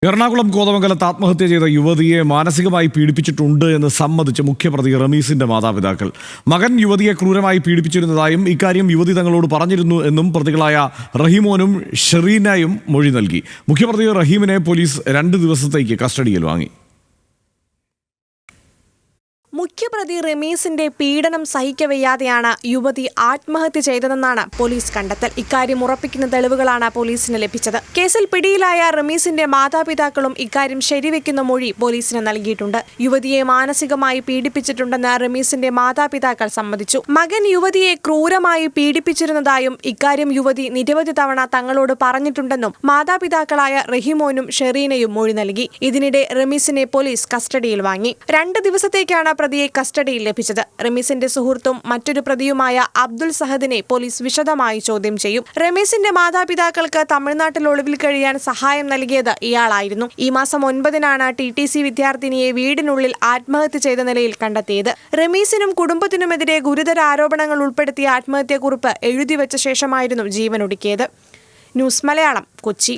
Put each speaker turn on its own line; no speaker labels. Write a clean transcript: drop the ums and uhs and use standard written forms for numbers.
എറണാകുളം കോതമംഗലത്ത് ആത്മഹത്യ ചെയ്ത യുവതിയെ മാനസികമായി പീഡിപ്പിച്ചിട്ടുണ്ട് എന്ന് സമ്മതിച്ച് മുഖ്യപ്രതി റമീസിന്റെ മാതാപിതാക്കൾ. മകൻ യുവതിയെ ക്രൂരമായി പീഡിപ്പിച്ചിരുന്നതായും ഇക്കാര്യം യുവതി തങ്ങളോട് പറഞ്ഞിരുന്നു എന്നും പ്രതികളായ റഹീമോനും ഷെറീനയും മൊഴി നൽകി. മുഖ്യപ്രതി റഹീമിനെ പോലീസ് 2 ദിവസത്തേക്ക് കസ്റ്റഡിയിൽ വാങ്ങി.
മുഖ്യപ്രതി റമീസിന്റെ പീഡനം സഹിക്കവയ്യാതെയാണ് യുവതി ആത്മഹത്യ ചെയ്തതെന്നാണ് പോലീസ് കണ്ടെത്തൽ. ഇക്കാര്യം ഉറപ്പിക്കുന്ന തെളിവുകളാണ് പോലീസിന് ലഭിച്ചത്. കേസിൽ പിടിയിലായ റമീസിന്റെ മാതാപിതാക്കളും ഇക്കാര്യം ശരിവെക്കുന്ന മൊഴി പോലീസിന് നൽകിയിട്ടുണ്ട്. യുവതിയെ മാനസികമായി പീഡിപ്പിച്ചിട്ടുണ്ടെന്ന് റമീസിന്റെ മാതാപിതാക്കൾ സമ്മതിച്ചു. മകൻ യുവതിയെ ക്രൂരമായി പീഡിപ്പിച്ചിരുന്നതായും ഇക്കാര്യം യുവതി നിരവധി തവണ തങ്ങളോട് പറഞ്ഞിട്ടുണ്ടെന്നും മാതാപിതാക്കളായ റഹീമോനും ഷെറീനയും മൊഴി നൽകി. ഇതിനിടെ റമീസിനെ പോലീസ് കസ്റ്റഡിയിൽ വാങ്ങി. 2 ദിവസത്തേക്കാണ് പ്രതിയെ കസ്റ്റഡിയിൽ ലഭിച്ചത്. റമീസിന്റെ സുഹൃത്തും മറ്റൊരു പ്രതിയുമായ അബ്ദുൾ സഹദിനെ പോലീസ് വിശദമായി ചോദ്യം ചെയ്യും. റമീസിന്റെ മാതാപിതാക്കൾക്ക് തമിഴ്നാട്ടിൽ ഒളിവിൽ കഴിയാൻ സഹായം നൽകിയത് ഇയാളായിരുന്നു. ഈ മാസം 9-നാണ് TTC വിദ്യാർത്ഥിനിയെ വീടിനുള്ളിൽ ആത്മഹത്യ ചെയ്ത നിലയിൽ കണ്ടെത്തിയത്. റമീസിനും കുടുംബത്തിനുമെതിരെ ഗുരുതര ആരോപണങ്ങൾ ഉൾപ്പെടുത്തിയ ആത്മഹത്യാക്കുറിപ്പ് എഴുതിവെച്ച ശേഷമായിരുന്നു ജീവനൊടുക്കിയത്. ന്യൂസ് മലയാളം, കൊച്ചി.